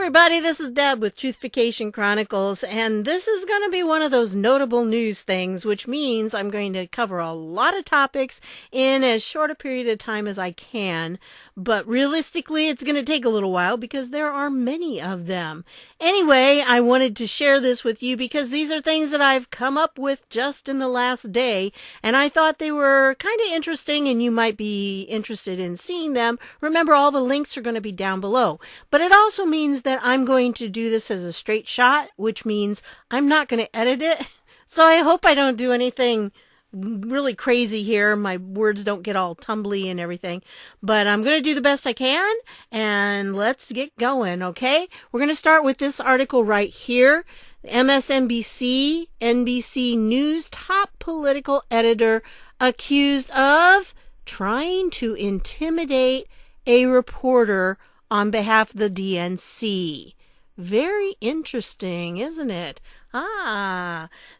everybody, this is Deb with Truthification Chronicles, and this is going to be one of those notable news things, which means I'm going to cover a lot of topics in as short a period of time as I can, but realistically it's going to take a little while because there are many of them. Anyway, I wanted to share this with you because these are things that I've come up with just in the last day, and I thought they were kind of interesting and you might be interested in seeing them. Remember, all the links are going to be down below, but it also means that I'm going to do this as a straight shot, which means I'm not going to edit it. So I hope I don't do anything really crazy here. My words don't get all tumbly and everything, but I'm going to do the best I can, and let's get going, okay? We're going to start with this article right here. MSNBC, NBC News top political editor accused of trying to intimidate a reporter on behalf of the DNC. Very interesting, isn't it?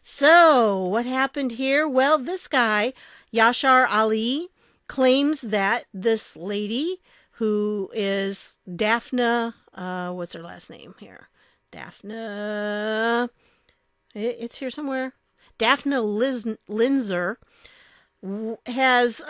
So what happened here? Well, this guy, Yashar Ali, claims that this lady, who is Daphne, what's her last name here? Daphne, it's here somewhere. Daphne Linzer has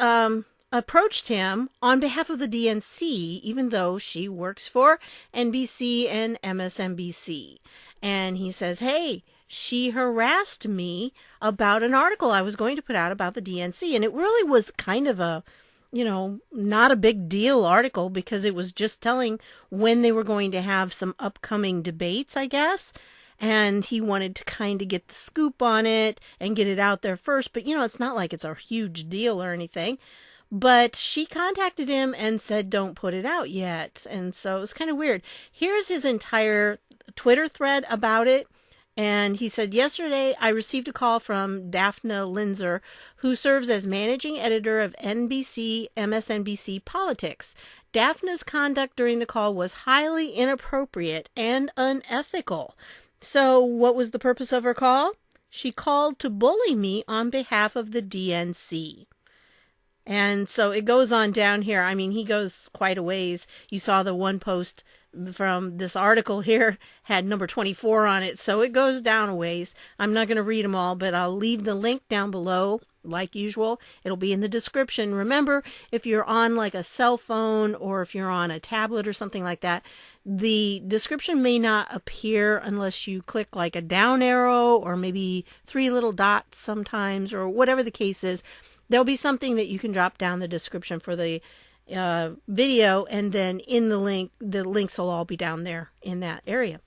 approached him on behalf of the DNC, even though she works for NBC and MSNBC. And he says, hey, she harassed me about an article I was going to put out about the DNC. And it really was kind of a, not a big deal article because it was just telling when they were going to have some upcoming debates, I guess. And he wanted to kind of get the scoop on it and get it out there first. But, it's not like it's a huge deal or anything. But she contacted him and said, don't put it out yet. And so it was kind of weird. Here's his entire Twitter thread about it. And he said, yesterday I received a call from Daphne Linzer, who serves as managing editor of NBC, MSNBC Politics. Daphne's conduct during the call was highly inappropriate and unethical. So what was the purpose of her call? She called to bully me on behalf of the DNC. And so it goes on down here. I mean, he goes quite a ways. You saw the one post from this article here had number 24 on it. So it goes down a ways. I'm not going to read them all, but I'll leave the link down below. Like usual, it'll be in the description. Remember, if you're on like a cell phone or if you're on a tablet or something like that, the description may not appear unless you click like a down arrow or maybe 3 little dots sometimes, or whatever the case is. There'll be something that you can drop down the description for the video, and then in the links will all be down there in that area.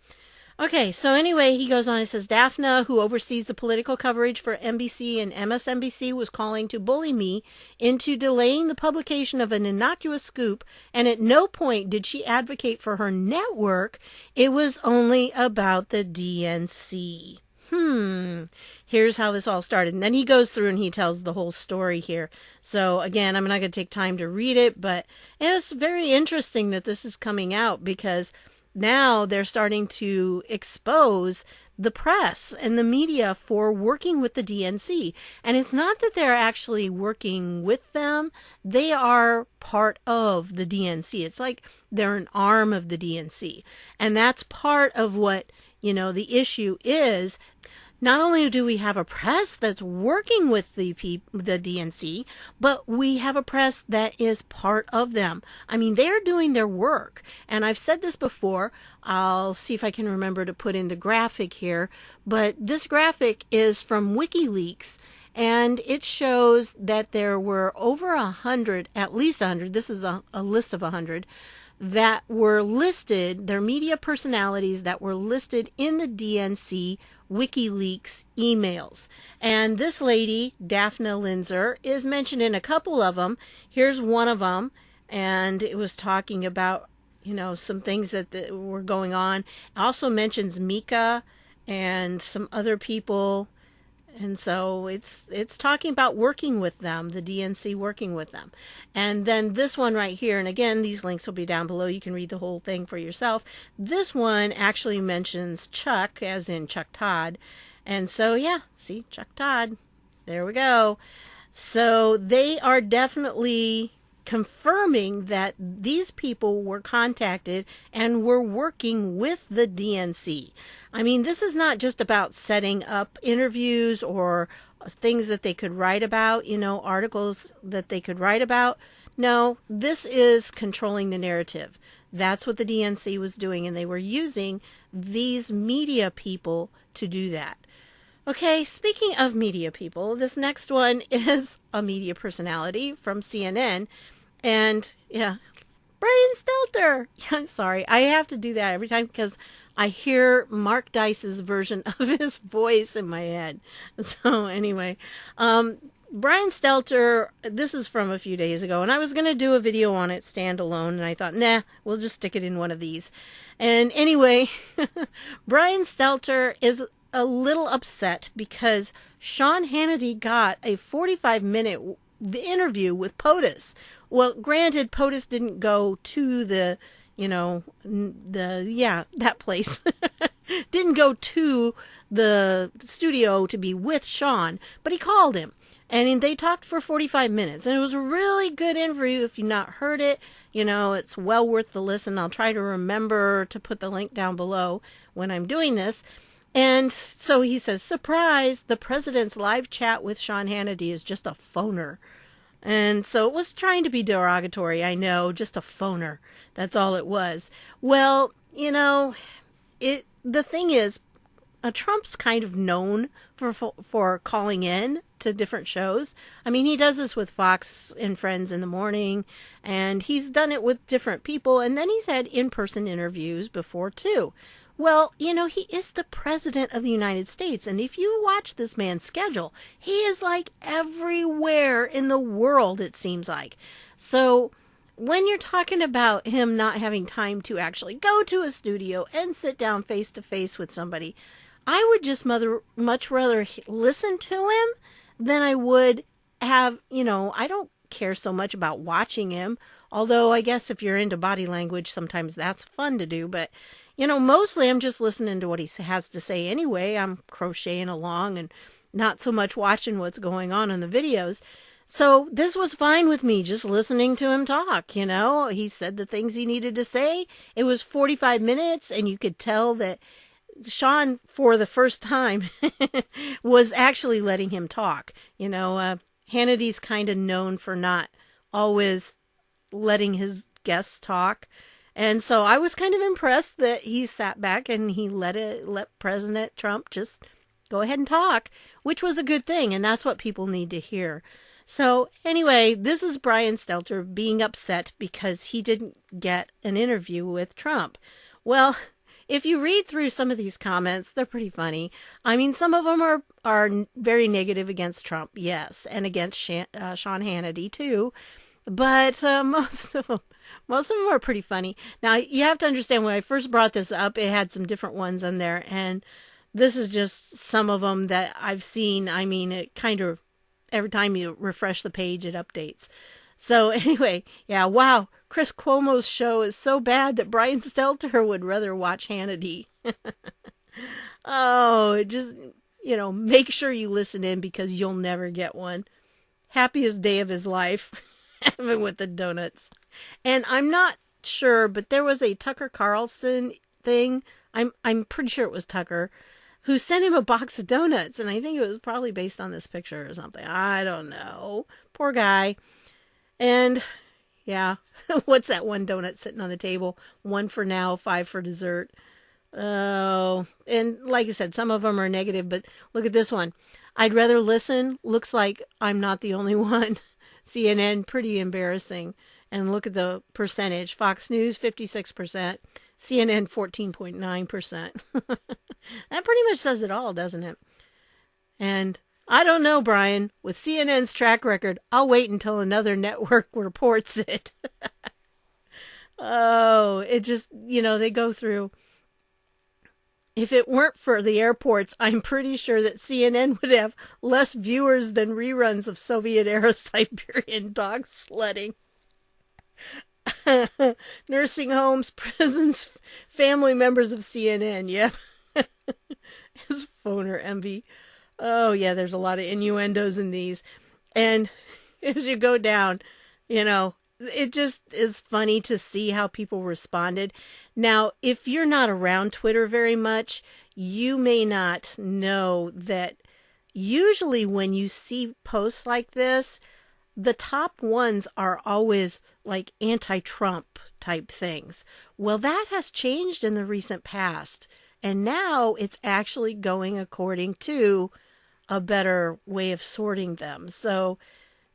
Okay, so anyway, he goes on, he says, Daphne, who oversees the political coverage for NBC and MSNBC, was calling to bully me into delaying the publication of an innocuous scoop, and at no point did she advocate for her network. It was only about the DNC. Here's how this all started. And then he goes through and he tells the whole story here. So again, I'm not going to take time to read it, but it's very interesting that this is coming out because now they're starting to expose the press and the media for working with the DNC. And it's not that they're actually working with them. They are part of the DNC. It's like they're an arm of the DNC. And that's part of what, the issue is. Not only do we have a press that's working with the DNC, but we have a press that is part of them. I mean, they're doing their work. And I've said this before. I'll see if I can remember to put in the graphic here. But this graphic is from WikiLeaks. And it shows that there were over 100, at least 100, this is a list of 100, that were listed, their media personalities that were listed in the DNC WikiLeaks emails. And this lady, Daphne Linzer, is mentioned in a couple of them. Here's one of them, and it was talking about, some things that were going on. It also mentions Mika and some other people. And so it's talking about working with them, the DNC working with them. And then this one right here, and again, these links will be down below. You can read the whole thing for yourself. This one actually mentions Chuck, as in Chuck Todd. And so, yeah, see, Chuck Todd. There we go. So they are definitely confirming that these people were contacted and were working with the DNC. I mean, this is not just about setting up interviews or things that they could write about, articles that they could write about. No, this is controlling the narrative. That's what the DNC was doing, and they were using these media people to do that. Okay, speaking of media people, this next one is a media personality from CNN. And yeah, Brian Stelter. Yeah, I'm sorry. I have to do that every time because I hear Mark Dice's version of his voice in my head. So anyway, Brian Stelter, this is from a few days ago, and I was going to do a video on it standalone, and I thought, nah, we'll just stick it in one of these. And anyway, Brian Stelter is a little upset because Sean Hannity got a 45-minute interview with POTUS. Well, granted, POTUS didn't go to that place. Didn't go to the studio to be with Sean, but he called him. And they talked for 45 minutes. And it was a really good interview. If you've not heard it, it's well worth the listen. I'll try to remember to put the link down below when I'm doing this. And so he says, surprise, the president's live chat with Sean Hannity is just a phoner. And so it was trying to be derogatory, I know, just a phoner. That's all it was. Well, the thing is, Trump's kind of known for calling in to different shows. I mean, he does this with Fox and Friends in the morning, and he's done it with different people, and then he's had in-person interviews before, too. Well, he is the president of the United States, and if you watch this man's schedule, he is like everywhere in the world, it seems like. So when you're talking about him not having time to actually go to a studio and sit down face to face with somebody, I would just much rather listen to him than I would have, I don't care so much about watching him, although I guess if you're into body language, sometimes that's fun to do, but mostly I'm just listening to what he has to say anyway. I'm crocheting along and not so much watching what's going on in the videos. So this was fine with me, just listening to him talk, He said the things he needed to say. It was 45 minutes, and you could tell that Sean, for the first time, was actually letting him talk. Hannity's kind of known for not always letting his guests talk. And so I was kind of impressed that he sat back and he let President Trump just go ahead and talk, which was a good thing. And that's what people need to hear. So anyway, this is Brian Stelter being upset because he didn't get an interview with Trump. Well, if you read through some of these comments, they're pretty funny. I mean, some of them are very negative against Trump, yes, and against Sean Hannity too. But most of them are pretty funny. Now, you have to understand, when I first brought this up, it had some different ones on there. And this is just some of them that I've seen. I mean, it kind of, every time you refresh the page, it updates. So anyway, yeah, wow. Chris Cuomo's show is so bad that Brian Stelter would rather watch Hannity. Oh, just, make sure you listen in because you'll never get one. Happiest day of his life. Having with the donuts. And I'm not sure, but there was a Tucker Carlson thing. I'm pretty sure it was Tucker who sent him a box of donuts, and I think it was probably based on this picture or something. I don't know. Poor guy. And yeah, what's that one donut sitting on the table? 1 for now, 5 for dessert. Oh, and like I said, some of them are negative, but look at this one. I'd rather listen. Looks like I'm not the only one. CNN, pretty embarrassing. And look at the percentage. Fox News, 56%. CNN, 14.9%. That pretty much says it all, doesn't it? And I don't know, Brian. With CNN's track record, I'll wait until another network reports it. Oh, it just, they go through. If it weren't for the airports, I'm pretty sure that CNN would have less viewers than reruns of Soviet-era Siberian dog sledding. Nursing homes, prisons, family members of CNN. Yep. His phoner envy. Oh, yeah, there's a lot of innuendos in these. And as you go down, it just is funny to see how people responded. Now, if you're not around Twitter very much, you may not know that usually when you see posts like this, the top ones are always like anti-Trump type things. Well, that has changed in the recent past. And now it's actually going according to a better way of sorting them. So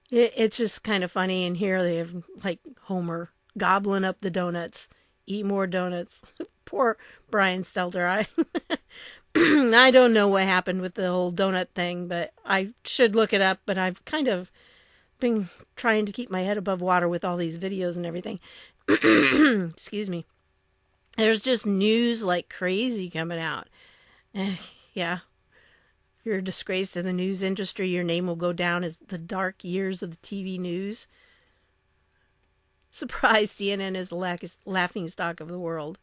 it's just kind of funny. And here they have like Homer gobbling up the donuts. Eat more donuts. Poor Brian Stelter. I don't know what happened with the whole donut thing, but I should look it up. But I've kind of been trying to keep my head above water with all these videos and everything. Excuse me. There's just news like crazy coming out. Yeah. If you're a disgrace to the news industry, your name will go down as the dark years of the TV news. Surprise, CNN is the laughing stock of the world.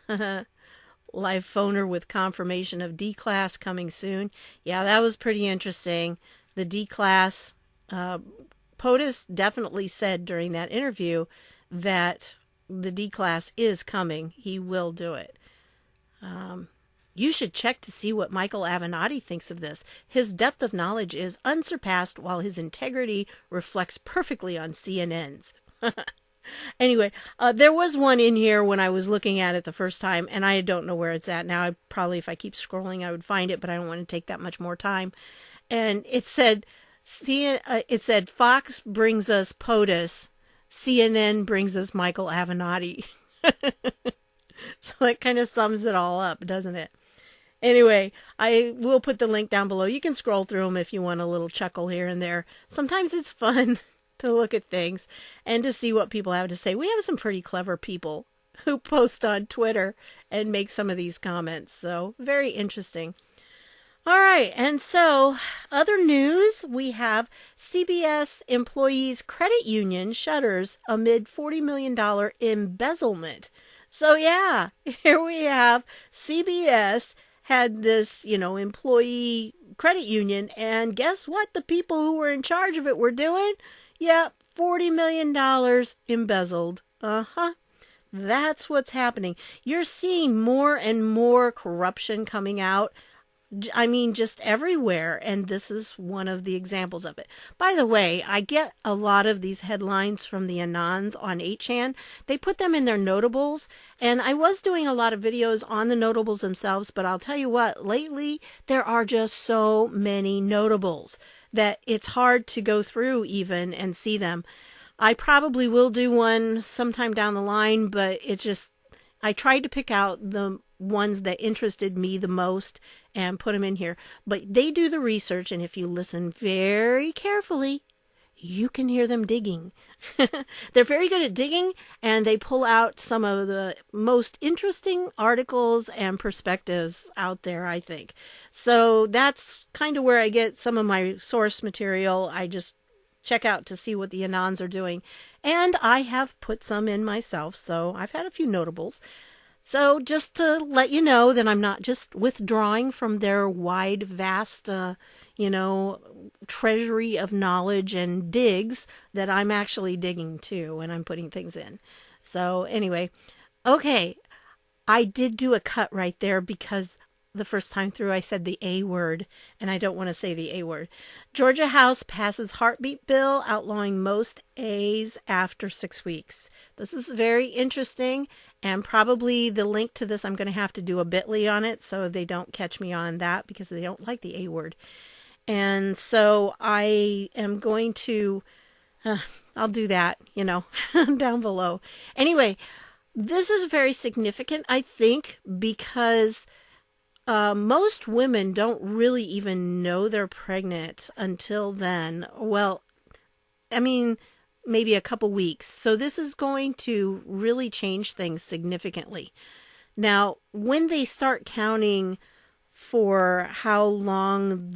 Live phoner with confirmation of D-Class coming soon. Yeah, that was pretty interesting. The D-Class, POTUS definitely said during that interview that the D-Class is coming. He will do it. You should check to see what Michael Avenatti thinks of this. His depth of knowledge is unsurpassed, while his integrity reflects perfectly on CNN's. Anyway, there was one in here when I was looking at it the first time, and I don't know where it's at now. If I keep scrolling, I would find it, but I don't want to take that much more time. And it said, Fox brings us POTUS, CNN brings us Michael Avenatti. So that kind of sums it all up, doesn't it? Anyway, I will put the link down below. You can scroll through them if you want a little chuckle here and there. Sometimes it's fun to look at things and to see what people have to say. We have some pretty clever people who post on Twitter and make some of these comments. So very interesting. All right. And so other news, we have CBS employees credit union shutters amid $40 million embezzlement. So yeah, here we have CBS had this, employee credit union. And guess what? The people who were in charge of it were doing? Yeah, $40 million embezzled. That's what's happening. You're seeing more and more corruption coming out. I mean, just everywhere. And this is one of the examples of it. By the way, I get a lot of these headlines from the Anons on 8chan. They put them in their notables. And I was doing a lot of videos on the notables themselves. But I'll tell you what, lately, there are just so many notables that it's hard to go through even and see them. I probably will do one sometime down the line, but I tried to pick out the ones that interested me the most and put them in here. But they do the research, and if you listen very carefully, you can hear them digging. They're very good at digging, and they pull out some of the most interesting articles and perspectives out there, I think. So that's kind of where I get some of my source material. I just check out to see what the Anons are doing. And I have put some in myself, so I've had a few notables. So just to let you know that I'm not just withdrawing from their wide, vast, treasury of knowledge and digs, that I'm actually digging too, and I'm putting things in. So anyway, okay, I did do a cut right there because the first time through I said the A word, and I don't want to say the A word. Georgia House passes heartbeat bill outlawing most A's after 6 weeks. This is very interesting, and probably the link to this, I'm going to have to do a bit.ly on it so they don't catch me on that because they don't like the A word. And so I am going to, I'll do that, down below. Anyway, this is very significant, I think, because most women don't really even know they're pregnant until then. Well, I mean, maybe a couple weeks. So this is going to really change things significantly. Now, when they start counting for how long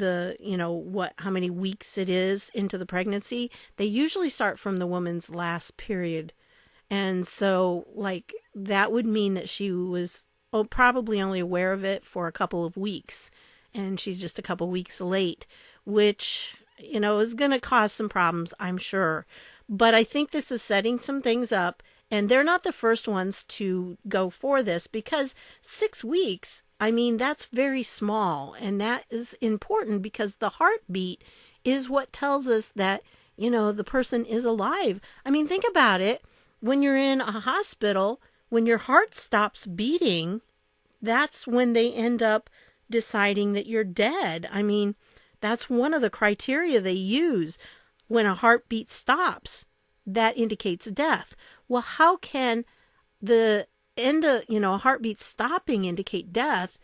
how many weeks it is into the pregnancy, they usually start from the woman's last period. And so, that would mean that she was probably only aware of it for a couple of weeks, and she's just a couple weeks late, which is going to cause some problems, I'm sure. But I think this is setting some things up, and they're not the first ones to go for this, because 6 weeks, I mean, that's very small, and that is important because the heartbeat is what tells us that, the person is alive. I mean, think about it. When you're in a hospital, when your heart stops beating, that's when they end up deciding that you're dead. I mean, that's one of the criteria they use. When a heartbeat stops, that indicates death. Well, how can the end of, a heartbeat stopping indicate death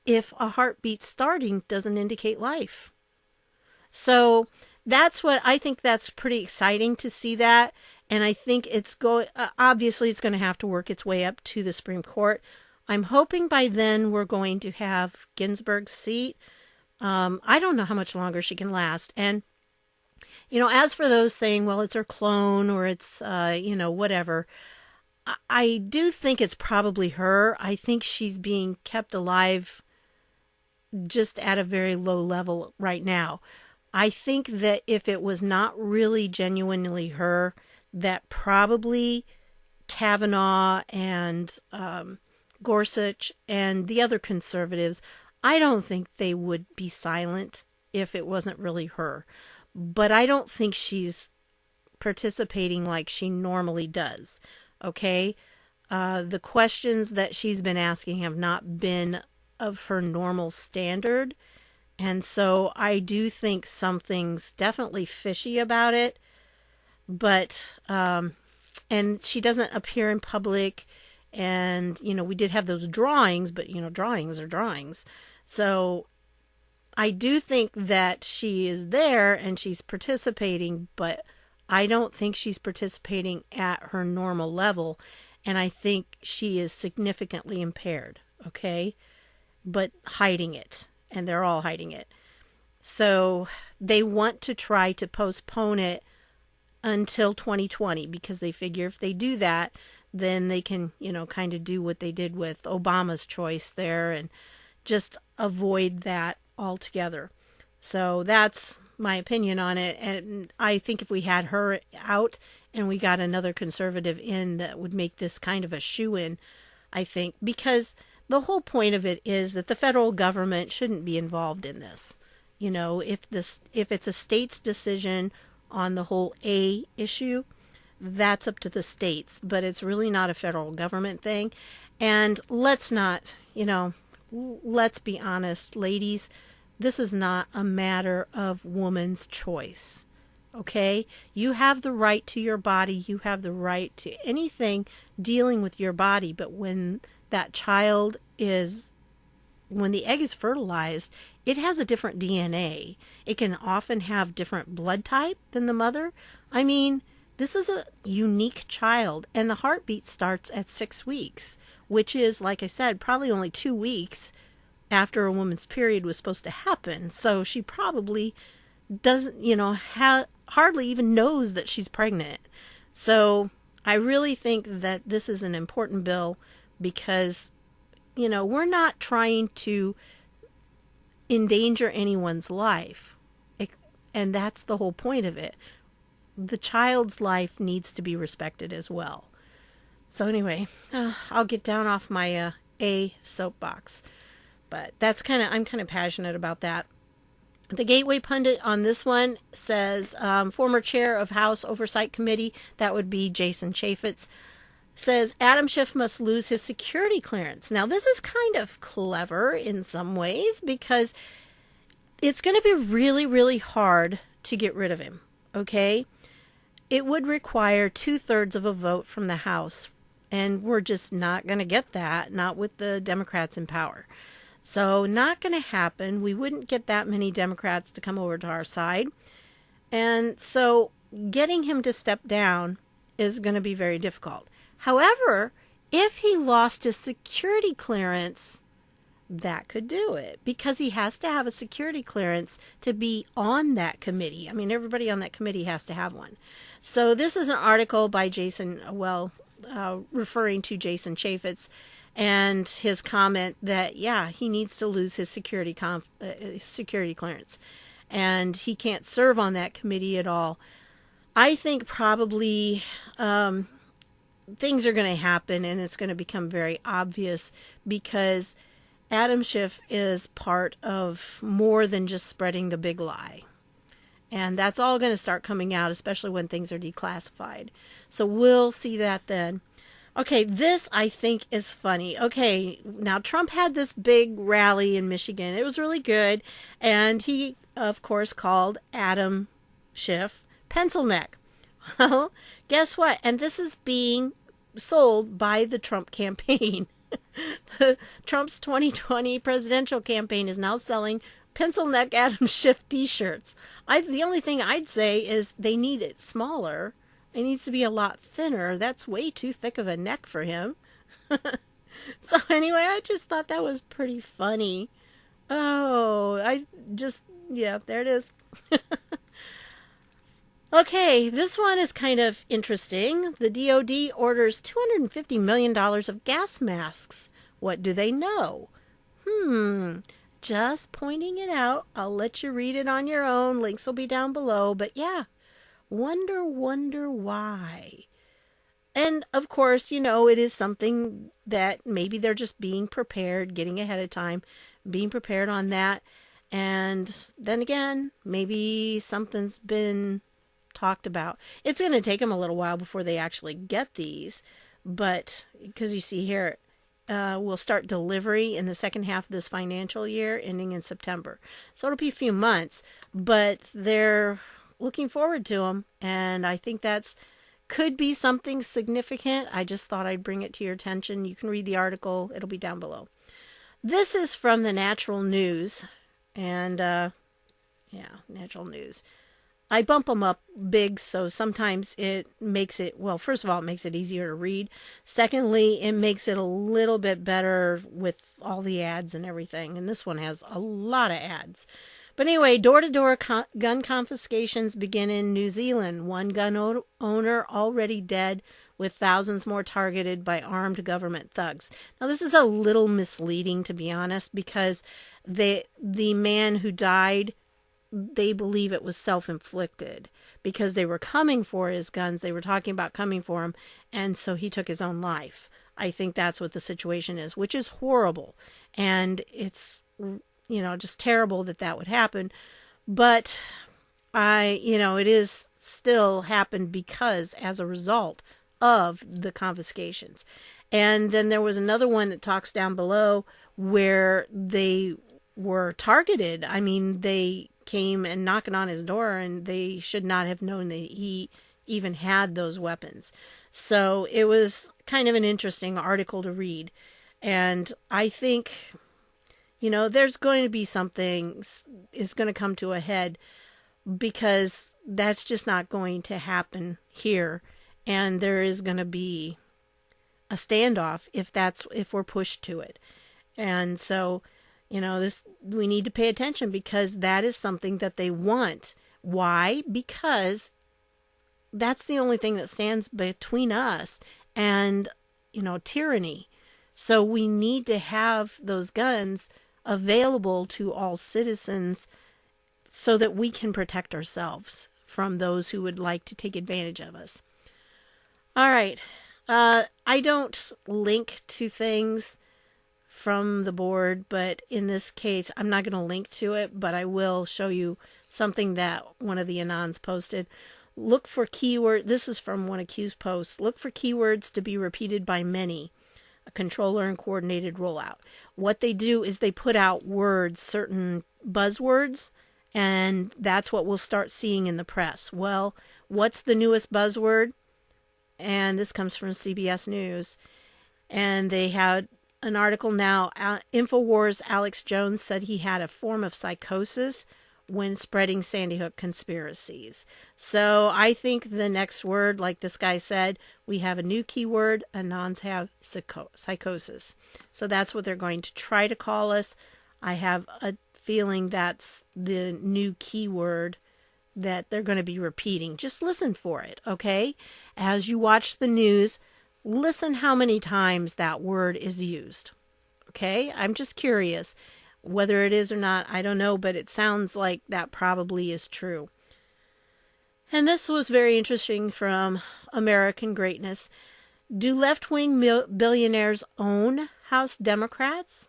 if a heartbeat starting doesn't indicate life? So that's what I think. That's pretty exciting to see that. And I think it's obviously it's going to have to work its way up to the Supreme Court. I'm hoping by then we're going to have Ginsburg's seat. I don't know how much longer she can last. And, as for those saying, well, it's her clone or it's, whatever, I do think it's probably her. I think she's being kept alive just at a very low level right now. I think that if it was not really genuinely her, that probably Kavanaugh and Gorsuch and the other conservatives, I don't think they would be silent if it wasn't really her. But I don't think she's participating like she normally does. Okay? The questions that she's been asking have not been of her normal standard. And so I do think something's definitely fishy about it. But, and she doesn't appear in public. And, we did have those drawings, but, drawings are drawings. So I do think that she is there and she's participating, but I don't think she's participating at her normal level. And I think she is significantly impaired, okay? But hiding it. And they're all hiding it. So they want to try to postpone it until 2020 because they figure if they do that, then they can, kind of do what they did with Obama's choice there and just avoid that altogether. So that's my opinion on it. And I think if we had her out and we got another conservative in, that would make this kind of a shoo-in, I think, because the whole point of it is that the federal government shouldn't be involved in this. If it's a state's decision on the whole A issue, that's up to the states, but it's really not a federal government thing. And let's be honest, ladies, this is not a matter of woman's choice. Okay? You have the right to your body. You have the right to anything dealing with your body. But when when the egg is fertilized, it has a different DNA. It can often have different blood type than the mother. I mean, this is a unique child, and the heartbeat starts at 6 weeks, which is, like I said, probably only 2 weeks after a woman's period was supposed to happen. So she probably doesn't, hardly even knows that she's pregnant. So I really think that this is an important bill because, we're not trying to endanger anyone's life. And that's the whole point of it. The child's life needs to be respected as well. So anyway, I'll get down off my A soapbox. But I'm kind of passionate about that. The Gateway Pundit on this one says, former chair of House Oversight Committee, that would be Jason Chaffetz, says Adam Schiff must lose his security clearance. Now, this is kind of clever in some ways because it's going to be really, really hard to get rid of him, okay? It would require 2/3 of a vote from the House, and we're just not going to get that, not with the Democrats in power. So not going to happen. We wouldn't get that many Democrats to come over to our side. And so getting him to step down is going to be very difficult. However, if he lost his security clearance, that could do it because he has to have a security clearance to be on that committee. I mean, everybody on that committee has to have one. So this is an article by Jason, referring to Jason Chaffetz and his comment that, he needs to lose his security clearance. and he can't serve on that committee at all. I think probably things are going to happen, and it's going to become very obvious because Adam Schiff is part of more than just spreading the big lie. And that's all going to start coming out, especially when things are declassified. So we'll see that then. Okay, this I think is funny. Okay, now Trump had this big rally in Michigan. It was really good. And he, of course, called Adam Schiff pencil neck. Well, guess what? And this is being sold by the Trump campaign. Trump's 2020 presidential campaign is now selling pencil neck Adam Schiff t-shirts. The only thing I'd say is they need it smaller. It needs to be a lot thinner. That's way too thick of a neck for him. So anyway, I just thought that was pretty funny. Oh, yeah, there it is. Okay, this one is kind of interesting. The DoD orders $250 million of gas masks. What do they know? Just pointing it out. I'll let you read it on your own. Links will be down below. But yeah, wonder why. And of course, it is something that maybe they're just being prepared, getting ahead of time, being prepared on that. And then again, maybe something's been talked about. It's going to take them a little while before they actually get these, but because you see here, we'll start delivery in the second half of this financial year, ending in September. So it'll be a few months, but they're looking forward to them, and I think could be something significant. I just thought I'd bring it to your attention. You can read the article. It'll be down below. This is from the Natural News, and Natural News. I bump them up big, so sometimes it makes it, well, first of all, it makes it easier to read. Secondly, it makes it a little bit better with all the ads and everything. And this one has a lot of ads. But anyway, door-to-door gun confiscations begin in New Zealand. One gun owner already dead, with thousands more targeted by armed government thugs. Now, this is a little misleading, to be honest, because the man who died, they believe it was self-inflicted because they were coming for his guns. They were talking about coming for him, and so he took his own life. I think that's what the situation is, which is horrible. And it's, just terrible that would happen. But it is still happened because as a result of the confiscations. And then there was another one that talks down below where they were targeted. I mean, they came and knocking on his door, and they should not have known that he even had those weapons. So it was kind of an interesting article to read. And I think, there's going to be something is going to come to a head, because that's just not going to happen here. And there is going to be a standoff if we're pushed to it. And so, we need to pay attention, because that is something that they want. Why? Because that's the only thing that stands between us and, tyranny. So we need to have those guns available to all citizens so that we can protect ourselves from those who would like to take advantage of us. All right. I don't link to things from the board, but in this case, I'm not going to link to it, but I will show you something that one of the Anons posted. Look for keyword. This is from one of Q's posts. Look for keywords to be repeated by many. A controller and coordinated rollout. What they do is they put out words, certain buzzwords, and that's what we'll start seeing in the press. Well, what's the newest buzzword? And this comes from CBS News. And they had an article now. InfoWars' Alex Jones said he had a form of psychosis when spreading Sandy Hook conspiracies. So I think the next word, like this guy said, we have a new keyword. Anons have psychosis. So that's what they're going to try to call us. I have a feeling that's the new keyword that they're going to be repeating. Just listen for it, okay? As you watch the news, listen how many times that word is used. Okay? I'm just curious. Whether it is or not, I don't know, but it sounds like that probably is true. And this was very interesting from American Greatness. Do left-wing billionaires own House Democrats?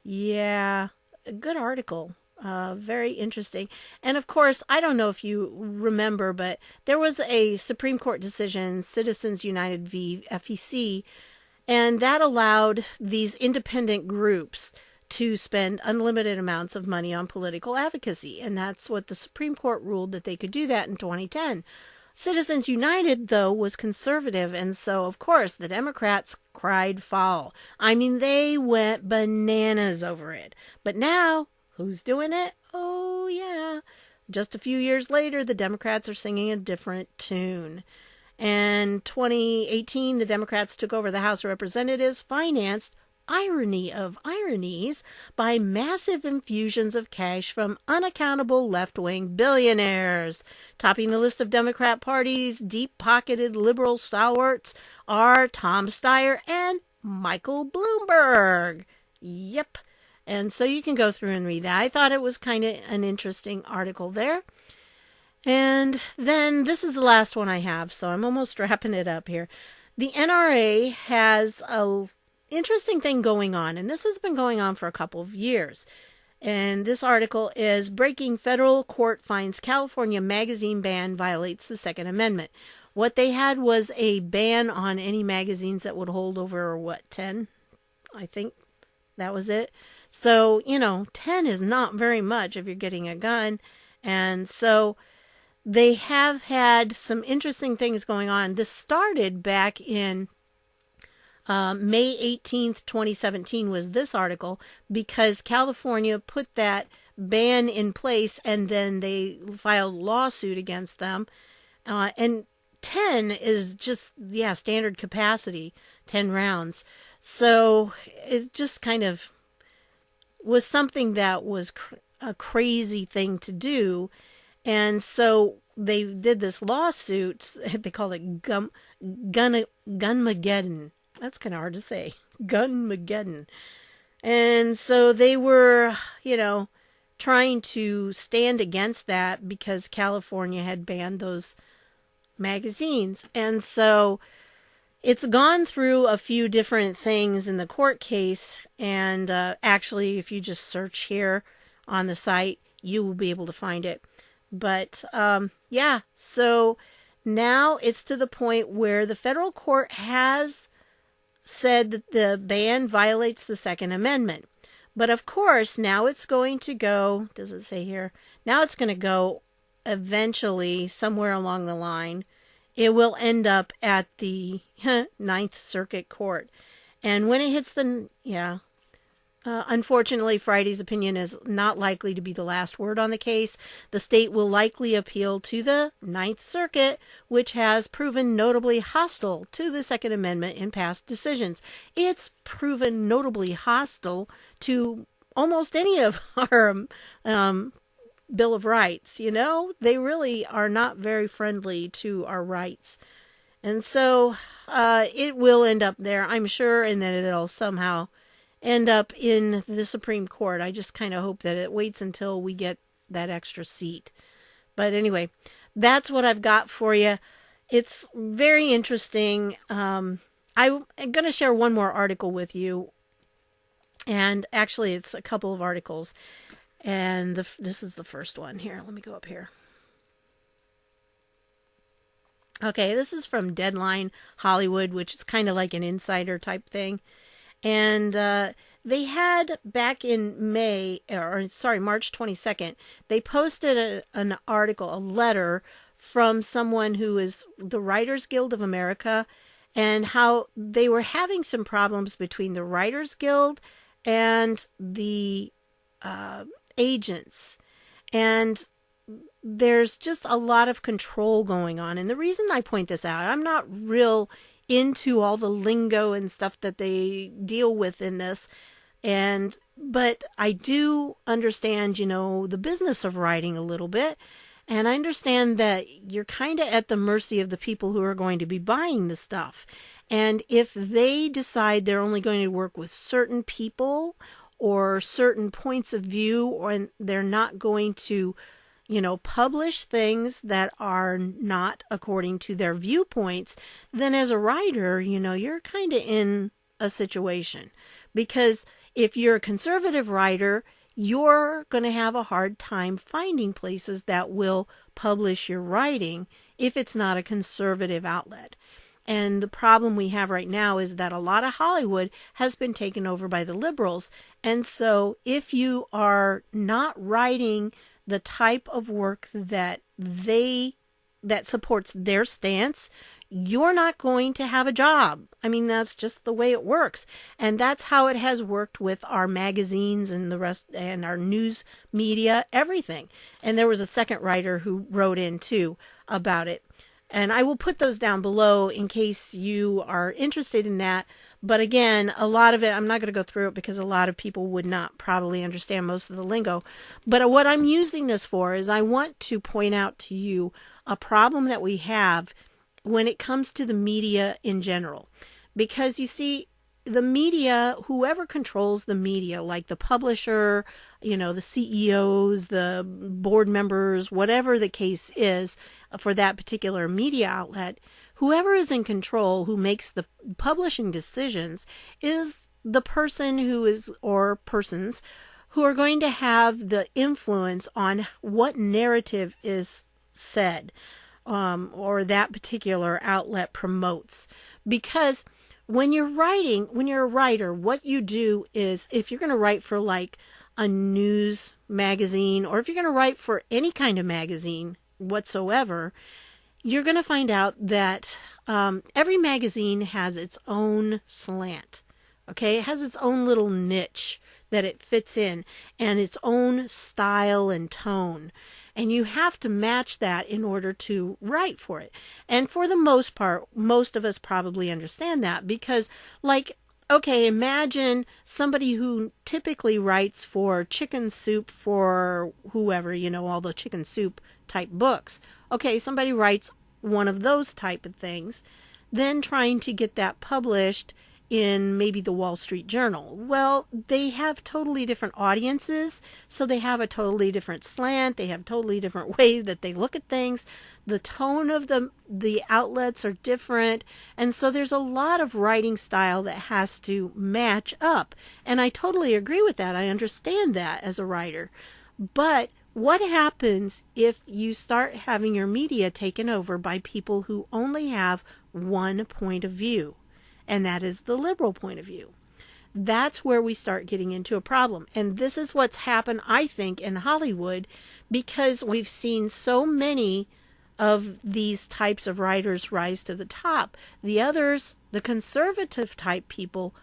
Yeah, a good article. Very interesting. And of course, I don't know if you remember, but there was a Supreme Court decision, Citizens United v. FEC, and that allowed these independent groups to spend unlimited amounts of money on political advocacy. And that's what the Supreme Court ruled, that they could do that in 2010. Citizens United, though, was conservative, and so, of course, the Democrats cried foul. I mean, they went bananas over it. But now, who's doing it? Oh, yeah. Just a few years later, the Democrats are singing a different tune. And 2018, the Democrats took over the House of Representatives, financed, irony of ironies, by massive infusions of cash from unaccountable left-wing billionaires. Topping the list of Democrat Party's deep-pocketed liberal stalwarts are Tom Steyer and Michael Bloomberg. Yep. And so you can go through and read that. I thought it was kind of an interesting article there. And then this is the last one I have, so I'm almost wrapping it up here. The NRA has a interesting thing going on, and this has been going on for a couple of years. And this article is Breaking Federal Court Finds California Magazine Ban Violates the Second Amendment. What they had was a ban on any magazines that would hold over, 10? I think that was it. So, 10 is not very much if you're getting a gun. And so they have had some interesting things going on. This started back in May 18th, 2017 was this article, because California put that ban in place and then they filed a lawsuit against them. And 10 is just, standard capacity, 10 rounds. So it just kind of was something that was a crazy thing to do. And so they did this lawsuit. They call it Gunmageddon. That's kind of hard to say. Gunmageddon. And so they were, trying to stand against that because California had banned those magazines. And so it's gone through a few different things in the court case. And actually, if you just search here on the site, you will be able to find it. But so now it's to the point where the federal court has said that the ban violates the Second Amendment. But of course, now it's going to go, does it say here? Now it's going to go eventually somewhere along the line. It will end up at the Ninth Circuit Court. And when it hits unfortunately, Friday's opinion is not likely to be the last word on the case. The state will likely appeal to the Ninth Circuit, which has proven notably hostile to the Second Amendment in past decisions. It's proven notably hostile to almost any of our Bill of Rights. They really are not very friendly to our rights. And so it will end up there, I'm sure, and then it'll somehow end up in the Supreme Court. I just kind of hope that it waits until we get that extra seat. But anyway, that's what I've got for you. It's very interesting. I'm going to share one more article with you. And actually, it's a couple of articles. And this is the first one here. Let me go up here. Okay, this is from Deadline Hollywood, which is kind of like an insider type thing. And they had back in March 22nd, they posted an article, a letter from someone who is the Writers Guild of America, and how they were having some problems between the Writers Guild and the agents. And there's just a lot of control going on. And the reason I point this out, I'm not real into all the lingo and stuff that they deal with in this. But I do understand, the business of writing a little bit. And I understand that you're kind of at the mercy of the people who are going to be buying the stuff. And if they decide they're only going to work with certain people, or certain points of view, or they're not going to, publish things that are not according to their viewpoints, then as a writer, you're kind of in a situation. Because if you're a conservative writer, you're going to have a hard time finding places that will publish your writing if it's not a conservative outlet. And the problem we have right now is that a lot of Hollywood has been taken over by the liberals. And so if you are not writing the type of work that supports their stance, you're not going to have a job. I mean, that's just the way it works. And that's how it has worked with our magazines and the rest, and our news media, everything. And there was a second writer who wrote in too about it. And I will put those down below in case you are interested in that. But again, a lot of it, I'm not going to go through it because a lot of people would not probably understand most of the lingo. But what I'm using this for is I want to point out to you a problem that we have when it comes to the media in general. Because you see, the media, whoever controls the media, like the publisher, the CEOs, the board members, whatever the case is for that particular media outlet, whoever is in control, who makes the publishing decisions, is the person who is, or persons who are going to have the influence on what narrative is said, or that particular outlet promotes. Because when you're a writer, what you do is, if you're going to write for like a news magazine, or if you're going to write for any kind of magazine whatsoever, you're going to find out that every magazine has its own slant. Okay, it has its own little niche that it fits in, and its own style and tone. And you have to match that in order to write for it. And for the most part, most of us probably understand that because, imagine somebody who typically writes for Chicken Soup for whoever, all the Chicken Soup type books. Okay, somebody writes one of those type of things, then trying to get that published in maybe the Wall Street Journal. Well, they have totally different audiences, so they have a totally different slant. They have totally different ways that they look at things. The tone of the outlets are different, and so there's a lot of writing style that has to match up. And I totally agree with that. I understand that as a writer. But what happens if you start having your media taken over by people who only have one point of view? And that is the liberal point of view. That's where we start getting into a problem. And this is what's happened, I think, in Hollywood, because we've seen so many of these types of writers rise to the top. The others, the conservative type people,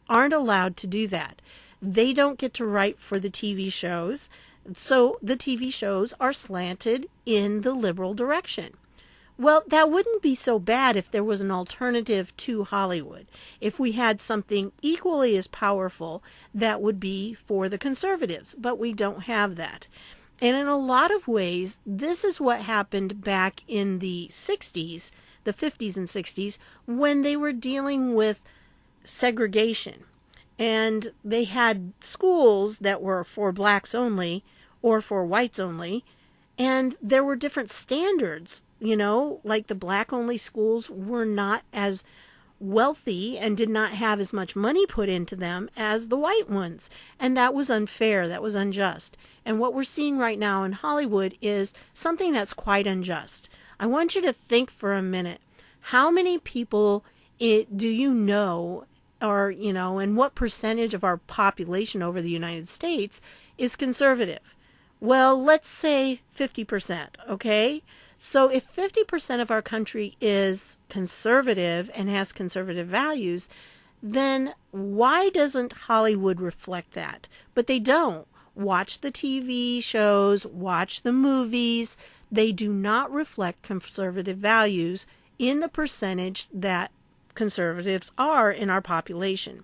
aren't allowed to do that. They don't get to write for the TV shows. So the TV shows are slanted in the liberal direction. Well, that wouldn't be so bad if there was an alternative to Hollywood. If we had something equally as powerful that would be for the conservatives, but we don't have that. And in a lot of ways, this is what happened back in the 60s, the 50s and 60s, when they were dealing with segregation. And they had schools that were for blacks only or for whites only, and there were different standards. Like the black-only schools were not as wealthy and did not have as much money put into them as the white ones. And that was unfair. That was unjust. And what we're seeing right now in Hollywood is something that's quite unjust. I want you to think for a minute. How many people do you know, or, and what percentage of our population over the United States is conservative? Well, let's say 50%, okay? So if 50% of our country is conservative and has conservative values, then why doesn't Hollywood reflect that? But they don't. Watch the TV shows, watch the movies. They do not reflect conservative values in the percentage that conservatives are in our population.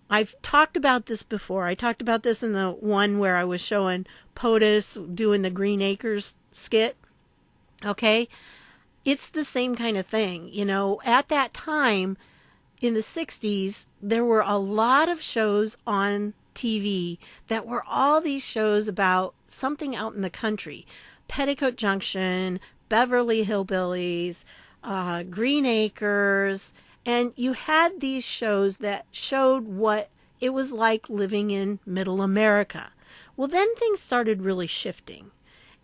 I've talked about this before. I talked about this in the one where I was showing POTUS doing the Green Acres skit. Okay, it's the same kind of thing. At that time in the 60s, there were a lot of shows on TV that were all these shows about something out in the country. Petticoat Junction, Beverly Hillbillies, Green Acres, and you had these shows that showed what it was like living in middle America. Well, then things started really shifting,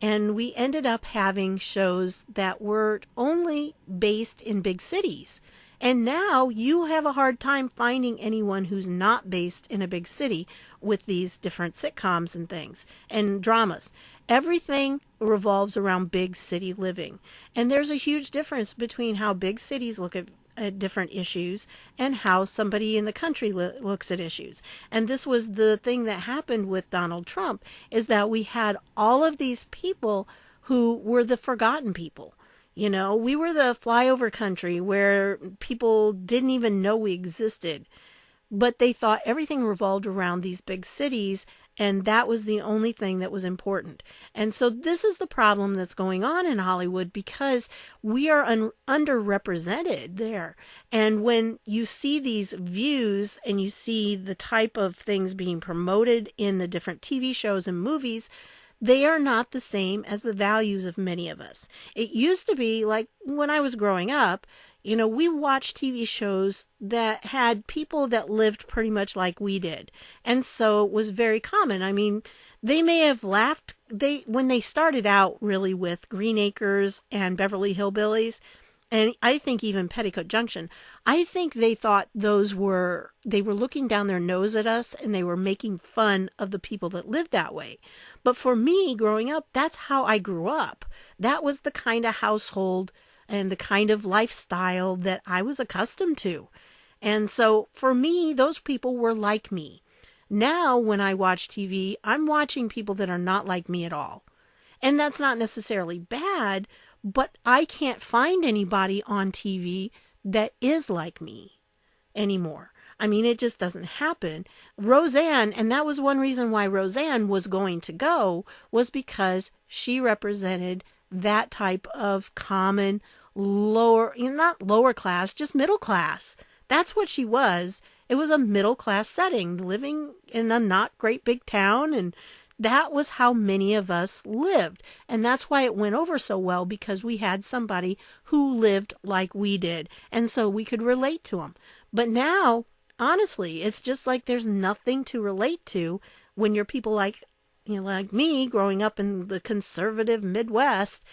and we ended up having shows that were only based in big cities. And now you have a hard time finding anyone who's not based in a big city with these different sitcoms and things and dramas. Everything revolves around big city living. And there's a huge difference between how big cities look at different issues and how somebody in the country looks at issues. And this was the thing that happened with Donald Trump, is that we had all of these people who were the forgotten people. You know, we were the flyover country where people didn't even know we existed, but they thought everything revolved around these big cities, and that was the only thing that was important. And so this is the problem that's going on in Hollywood, because we are underrepresented there. And when you see these views and you see the type of things being promoted in the different TV shows and movies, they are not the same as the values of many of us. It used to be like when I was growing up, you know, we watched TV shows that had people that lived pretty much like we did. And so it was very common. I mean, they may have laughed when they started out really with Green Acres and Beverly Hillbillies, and I think even Petticoat Junction, I think they thought they were looking down their nose at us and they were making fun of the people that lived that way. But for me, growing up, that's how I grew up. That was the kind of household and the kind of lifestyle that I was accustomed to. And so for me, those people were like me. Now, when I watch TV, I'm watching people that are not like me at all. And that's not necessarily bad, but I can't find anybody on TV that is like me anymore. I mean, it just doesn't happen. Roseanne, and that was one reason why Roseanne was going to go, was because she represented that type of common lower, not lower class, just middle class. That's what she was. It was a middle class setting, living in a not great big town, and that was how many of us lived. And that's why it went over so well, because we had somebody who lived like we did. And so we could relate to them. But now, honestly, it's just like there's nothing to relate to when you're people like, you know, like me growing up in the conservative Midwest.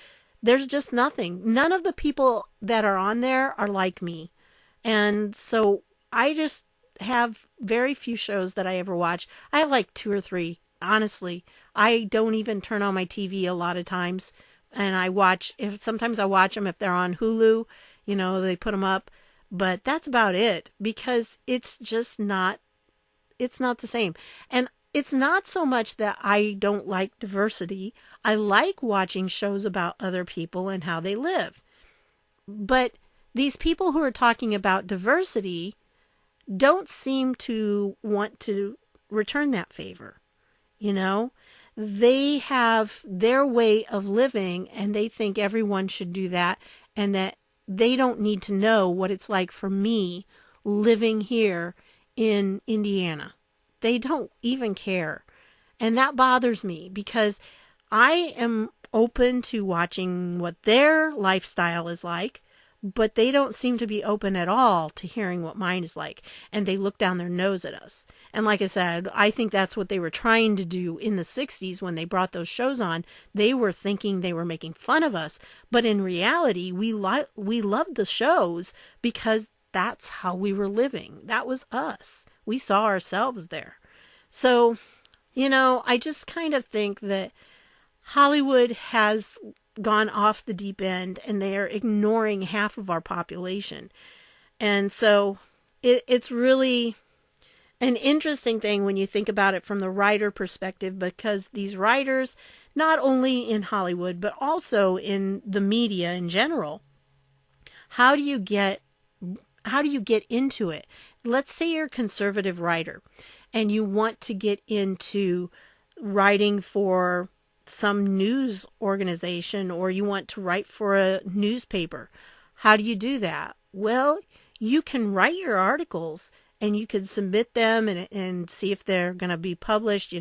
There's just nothing. None of the people that are on there are like me. And so I just have very few shows that I ever watch. I have like 2 or 3. Honestly, I don't even turn on my TV a lot of times, and sometimes I watch them if they're on Hulu, you know, they put them up, but that's about it, because it's just not the same. And it's not so much that I don't like diversity. I like watching shows about other people and how they live. But these people who are talking about diversity don't seem to want to return that favor. You know, they have their way of living and they think everyone should do that, and that they don't need to know what it's like for me living here in Indiana. They don't even care. And that bothers me, because I am open to watching what their lifestyle is like, but they don't seem to be open at all to hearing what mine is like. And they look down their nose at us. And like I said, I think that's what they were trying to do in the 60s when they brought those shows on. They were thinking they were making fun of us. But in reality, we loved the shows because that's how we were living. That was us. We saw ourselves there. So, you know, I just kind of think that Hollywood has gone off the deep end, and they are ignoring half of our population. And so it's really an interesting thing when you think about it from the writer perspective, because these writers, not only in Hollywood, but also in the media in general, how do you get into it? Let's say you're a conservative writer and you want to get into writing for some news organization, or you want to write for a newspaper. How do you do that? Well, you can write your articles and you could submit them and see if they're going to be published,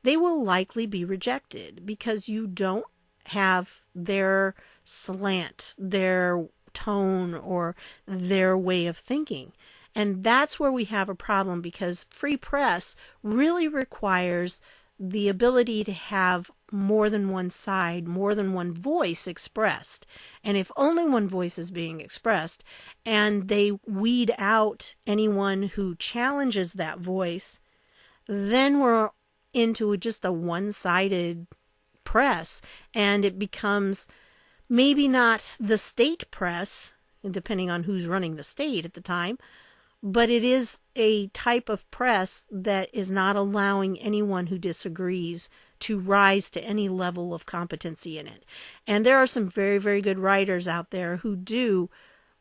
they will likely be rejected because you don't have their slant, their tone, or their way of thinking. And that's where we have a problem, because free press really requires the ability to have more than one side, more than one voice expressed. And if only one voice is being expressed and they weed out anyone who challenges that voice, then we're into just a one-sided press, and it becomes maybe not the state press, depending on who's running the state at the time, but it is a type of press that is not allowing anyone who disagrees to rise to any level of competency in it. And there are some very, very good writers out there who do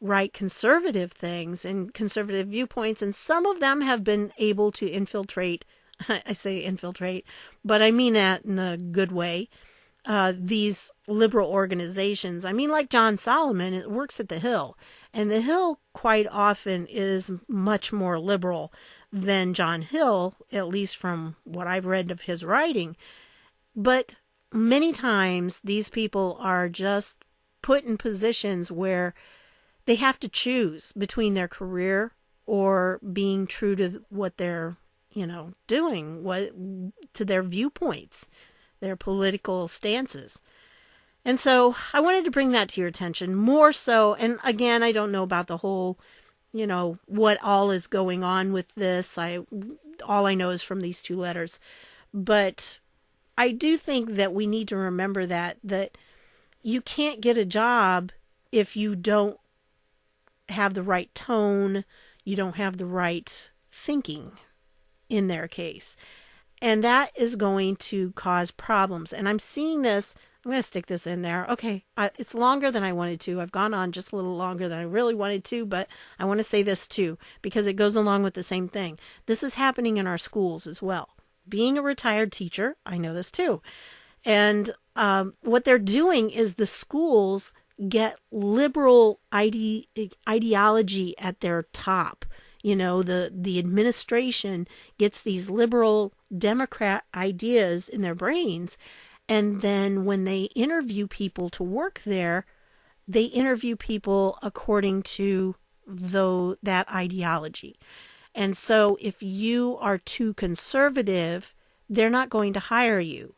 write conservative things and conservative viewpoints, and some of them have been able to infiltrate, I say infiltrate, but I mean that in a good way, these liberal organizations. I mean, like John Solomon, it works at the Hill. And the Hill quite often is much more liberal than John Hill, at least from what I've read of his writing. But many times these people are just put in positions where they have to choose between their career or being true to what they're, doing, to their viewpoints, their political stances. And so I wanted to bring that to your attention more so. And again, I don't know about the whole, what all is going on with this. All I know is from these two letters. But I do think that we need to remember that you can't get a job if you don't have the right tone, you don't have the right thinking in their case. And that is going to cause problems. And I'm seeing this. I'm going to stick this in there. Okay, it's longer than I wanted to. I've gone on just a little longer than I really wanted to, but I want to say this too, because it goes along with the same thing. This is happening in our schools as well. Being a retired teacher, I know this too. And what they're doing is the schools get liberal ideology at their top. The administration gets these liberal Democrat ideas in their brains. And then when they interview people to work there, they interview people according to that ideology. And so if you are too conservative, they're not going to hire you.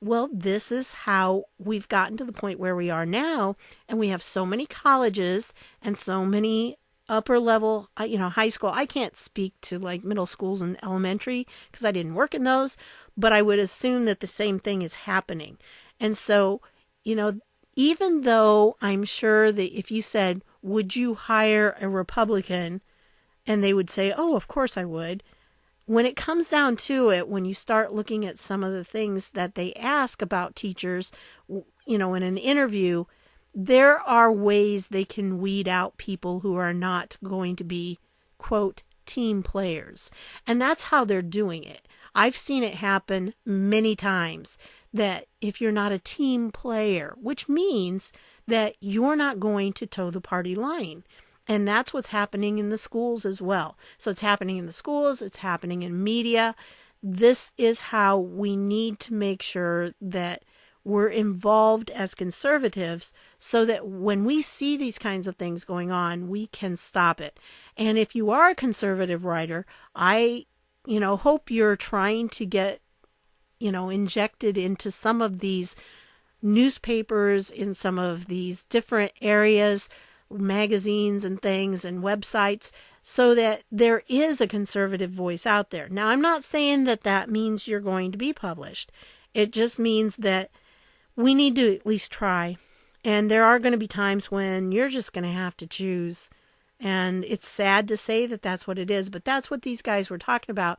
Well, this is how we've gotten to the point where we are now. And we have so many colleges and so many upper level, high school. I can't speak to like middle schools and elementary because I didn't work in those, but I would assume that the same thing is happening. And so, even though I'm sure that if you said, would you hire a Republican? And they would say, oh, of course I would. When it comes down to it, when you start looking at some of the things that they ask about teachers, in an interview, there are ways they can weed out people who are not going to be, quote, team players. And that's how they're doing it. I've seen it happen many times that if you're not a team player, which means that you're not going to toe the party line. And that's what's happening in the schools as well. So it's happening in the schools, it's happening in media. This is how we need to make sure that we're involved as conservatives so that when we see these kinds of things going on, we can stop it. And if you are a conservative writer, I, hope you're trying to get, injected into some of these newspapers, in some of these different areas, magazines and things and websites, so that there is a conservative voice out there. Now, I'm not saying that means you're going to be published. It just means that we need to at least try. And there are going to be times when you're just going to have to choose. And it's sad to say that that's what it is, but that's what these guys were talking about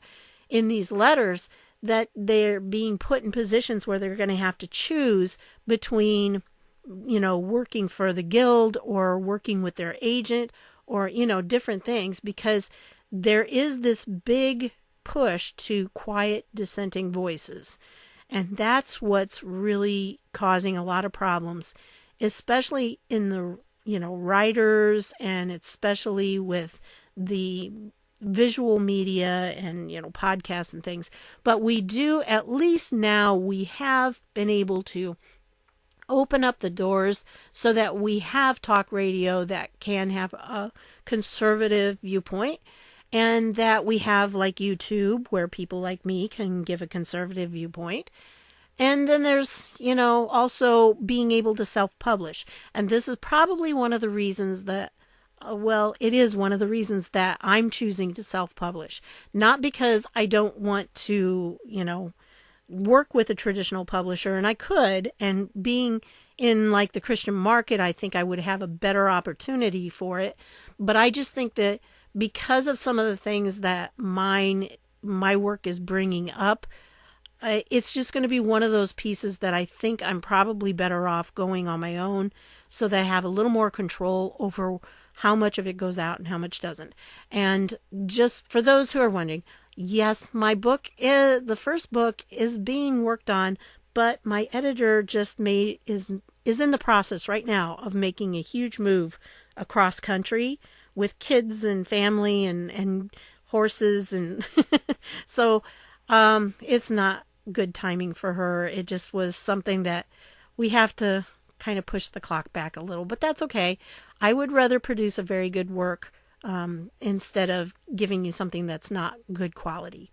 in these letters, that they're being put in positions where they're going to have to choose between, working for the guild or working with their agent or, different things, because there is this big push to quiet dissenting voices. And that's what's really causing a lot of problems, especially in the, writers, and especially with the visual media and, podcasts and things. But we do, at least now, we have been able to open up the doors so that we have talk radio that can have a conservative viewpoint, and that we have like YouTube where people like me can give a conservative viewpoint. And then there's, also being able to self-publish. And this is probably one of the reasons that, it is one of the reasons that I'm choosing to self-publish. Not because I don't want to, work with a traditional publisher, and I could, and being in like the Christian market, I think I would have a better opportunity for it. But I just think that because of some of the things that my work is bringing up, it's just going to be one of those pieces that I think I'm probably better off going on my own, so that I have a little more control over how much of it goes out and how much doesn't. And just for those who are wondering, yes, my book the first book is being worked on, but my editor just is in the process right now of making a huge move across country with kids and family and horses, and so it's not good timing for her. It just was something that we have to kind of push the clock back a little, but that's okay. I would rather produce a very good work instead of giving you something that's not good quality.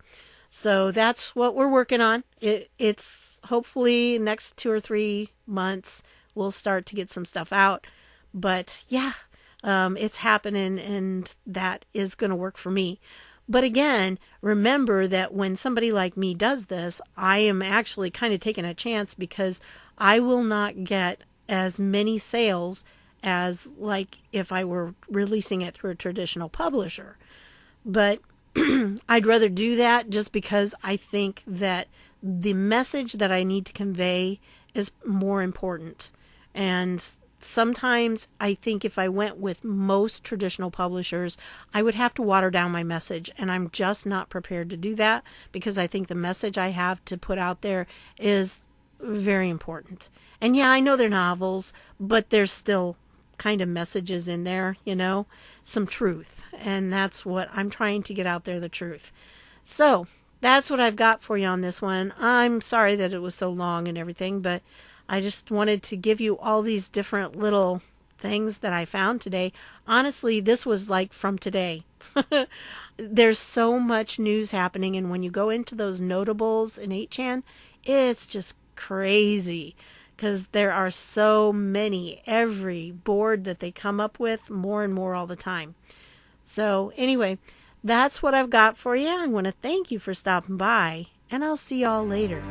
So that's what we're working on. It's hopefully next 2 or 3 months we'll start to get some stuff out. But yeah, it's happening, and that is going to work for me. But again, remember that when somebody like me does this, I am actually kind of taking a chance, because I will not get as many sales as like if I were releasing it through a traditional publisher. But I'd rather do that just because I think that the message that I need to convey is more important. And sometimes I think if I went with most traditional publishers, I would have to water down my message, and I'm just not prepared to do that, because I think the message I have to put out there is very important. And yeah, I know they're novels, but there's still kind of messages in there, some truth. And that's what I'm trying to get out there, the truth. So that's what I've got for you on this one. I'm sorry that it was so long and everything, but I just wanted to give you all these different little things that I found today. Honestly, this was like from today. There's so much news happening, and when you go into those notables in 8chan, it's just crazy, because there are so many. Every board that they come up with, more and more all the time. So anyway, that's what I've got for you. I want to thank you for stopping by, and I'll see y'all later.